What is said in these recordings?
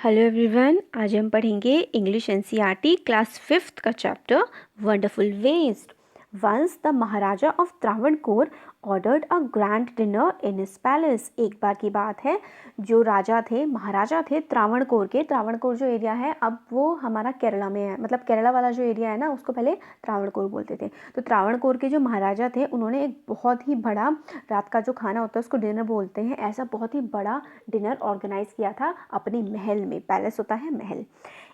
Hello everyone, आज हम पढ़ेंगे इंग्लिश एनसीईआरटी क्लास 5th का chapter wonderful waste. Once the maharaja of Travancore ordered a grand dinner in his palace. एक बार की बात है, जो राजा थे, महाराजा थे त्रावणकोर के। त्रावणकोर जो एरिया है अब वो हमारा केरला में है, मतलब केरला वाला जो एरिया है ना उसको पहले त्रावणकोर बोलते थे। तो त्रावणकोर के जो महाराजा थे उन्होंने एक बहुत ही बड़ा, रात का जो खाना होता है उसको डिनर बोलते हैं, ऐसा बहुत ही बड़ा डिनर ऑर्गेनाइज किया था अपने महल में। पैलेस होता है महल।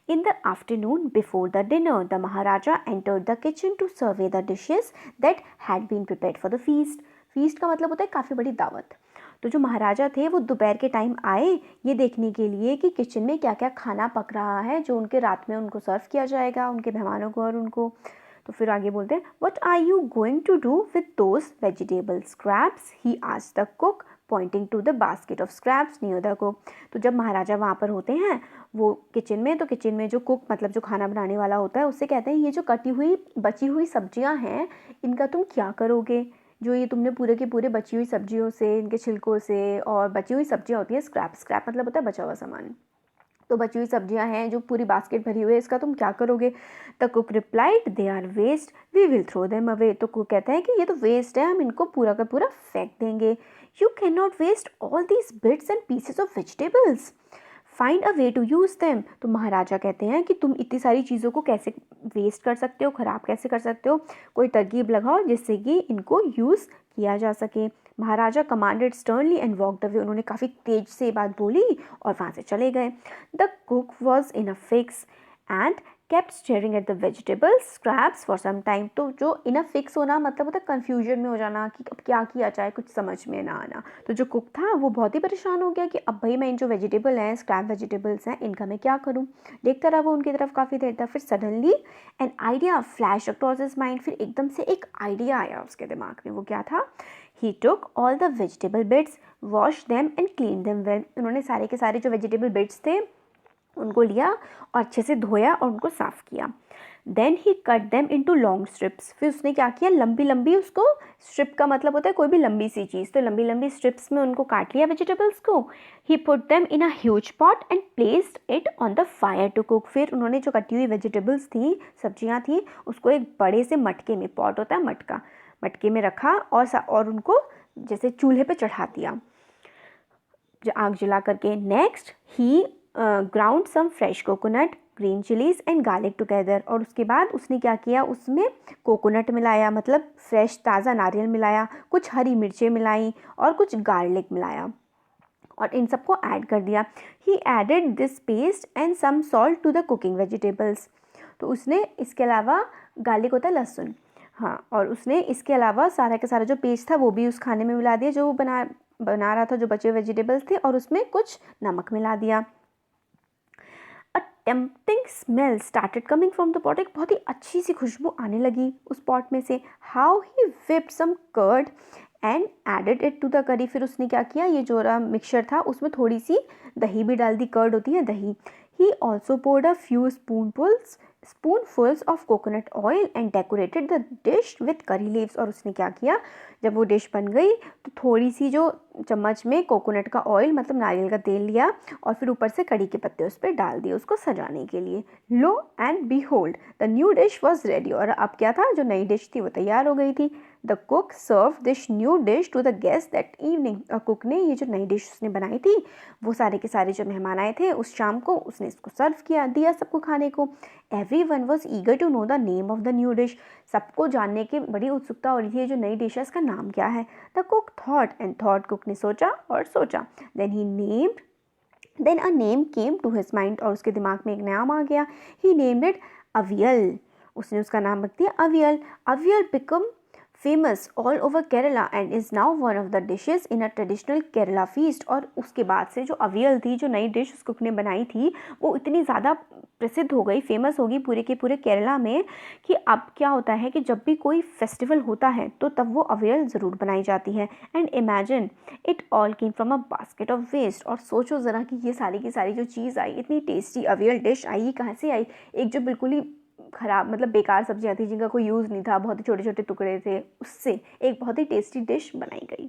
In the afternoon, before the dinner, the Maharaja entered the kitchen to survey the dishes that had been prepared for the feast. Feast का मतलब होता है काफ़ी बड़ी दावत। तो जो महाराजा थे वो दोपहर के टाइम आए ये देखने के लिए कि किचन में क्या क्या खाना पक रहा है जो उनके रात में उनको सर्व किया जाएगा, उनके मेहमानों को और उनको। तो फिर आगे बोलते हैं, What are you going to do with those vegetable scraps? He asked the cook, pointing to the basket of scraps near the cook. तो जब महाराजा वहाँ पर होते हैं वो किचन में, तो किचन में जो कुक मतलब जो खाना बनाने वाला होता है उससे कहते हैं ये जो कटी हुई बची हुई सब्जियाँ हैं इनका तुम क्या करोगे। जो ये तुमने पूरे के पूरे बची हुई सब्जियों से, इनके छिलकों से, और बची हुई सब्जियाँ होती हैं स्क्रैप, स्क्रैप मतलब होता है बचा हुआ सामान। तो बची हुई सब्जियां हैं जो पूरी बास्केट भरी हुई है, इसका तुम क्या करोगे। The cook replied, they are waste, we will throw them away. तो कुक कहते हैं कि ये तो वेस्ट है, हम इनको पूरा का पूरा फेंक देंगे। You can not waste all these bits and pieces of vegetables, find a way to use them. तो महाराजा कहते हैं कि तुम इतनी सारी चीज़ों को कैसे वेस्ट कर सकते हो, ख़राब कैसे कर सकते हो, कोई तरकीब लगाओ जिससे कि इनको यूज़ किया जा सके। महाराजा commanded sternly and walked away. उन्होंने काफ़ी तेज से बात बोली और वहाँ से चले गए। The cook was in a fix and kept staring at the vegetable scraps for some time. तो जो इन अ फिक्स होना मतलब होता है कन्फ्यूजन में हो जाना कि अब क्या किया जाए, कुछ समझ में ना आना। तो जो कुक था वो बहुत ही परेशान हो गया कि अब भाई मैं इन जो वेजिटेबल हैं, स्क्रैप वेजिटेबल्स हैं, इनका मैं क्या करूँ। देखता रहा वो उनकी तरफ काफ़ी देर तक। फिर suddenly an idea flash across his mind. फिर एकदम से एक आइडिया आया उसके दिमाग में। वो क्या था, He took all the vegetable bits, washed them and cleaned them well. उन्होंने सारे के सारे जो वेजिटेबल बिट्स थे उनको लिया और अच्छे से धोया और उनको साफ़ किया। Then he cut them into long strips. फिर उसने क्या किया, लंबी लंबी, उसको स्ट्रिप का मतलब होता है कोई भी लंबी सी चीज़, तो लंबी लंबी स्ट्रिप्स में उनको काट लिया वेजिटेबल्स को। He put them in a huge pot and placed it on the fire to cook. फिर उन्होंने जो कटी हुई वेजिटेबल्स थी, सब्जियां थी, उसको एक बड़े से मटके में, पॉट होता है मटका, मटके में रखा और उनको जैसे चूल्हे पे चढ़ा दिया आग जला करके। Next he ground some fresh coconut, green chillies and garlic together. और उसके बाद उसने क्या किया, उसमें कोकोनट मिलाया, मतलब फ्रेश ताज़ा नारियल मिलाया, कुछ हरी मिर्चें मिलाई और कुछ गार्लिक मिलाया और इन सबको ऐड कर दिया। He added this paste and some salt to the cooking vegetables. तो उसने इसके अलावा, गार्लिक होता है लहसुन, हाँ, और उसने इसके अलावा सारा का सारा जो पेस्ट था वो भी उस खाने में मिला दिया जो वो बना रहा था, जो बचे हुए वेजिटेबल्स थे, और उसमें कुछ नमक मिला दिया। A tempting smell started coming from the pot. एक बहुत ही अच्छी सी खुशबू आने लगी उस पॉट में से। How he whipped some curd and added it to the curry. फिर उसने क्या किया, ये जो मिक्सचर था उसमें थोड़ी सी दही भी डाल दी, कर्ड होती है दही। He also poured a few spoonfuls of coconut oil and decorated the dish with curry leaves। और उसने क्या किया, जब वो डिश बन गई तो थोड़ी सी जो चम्मच में कोकोनट का ऑयल मतलब नारियल का तेल लिया और फिर ऊपर से कड़ी के पत्ते उस पर डाल दिए उसको सजाने के लिए। Lo and behold the new dish was ready. और अब क्या था, जो नई डिश थी वो तैयार हो गई थी। The cook serve this new dish to the guest that evening. और कुक ने ये जो नई डिश उसने बनाई थी वो सारे के सारे जो मेहमान आए थे उस शाम को उसने इसको सर्व किया, दिया सबको खाने को। Everyone was eager to know the name of the new dish। सबको जानने की बड़ी उत्सुकता हो रही थी, जो नई डिश है इसका नाम क्या है। The cook thought and thought। Cook ने सोचा और सोचा। Then a name came to his mind। और उसके दिमाग में एक नाम आ गया। He named it aviyal. उसने उसका नाम रख दिया aviyal. Aviyal become famous all over Kerala and is now one of the dishes in a traditional Kerala feast। और उसके बाद से जो अवियल थी, जो नई डिश उस कुक ने बनाई थी, वो इतनी ज़्यादा प्रसिद्ध हो गई, फेमस होगी पूरे के पूरे केरला में, कि अब क्या होता है कि जब भी कोई फेस्टिवल होता है तो तब वो अवियल ज़रूर बनाई जाती है। And imagine it all came from a basket of waste. और सोचो ज़रा कि ये सारी की सारी जो चीज़ आई, इतनी टेस्टी अवियल डिश आई, कहाँ से आई। एक जो बिल्कुल ही ख़राब मतलब बेकार सब्जियाँ थी जिनका कोई यूज़ नहीं था, बहुत ही छोटे छोटे टुकड़े थे, उससे एक बहुत ही टेस्टी डिश बनाई गई।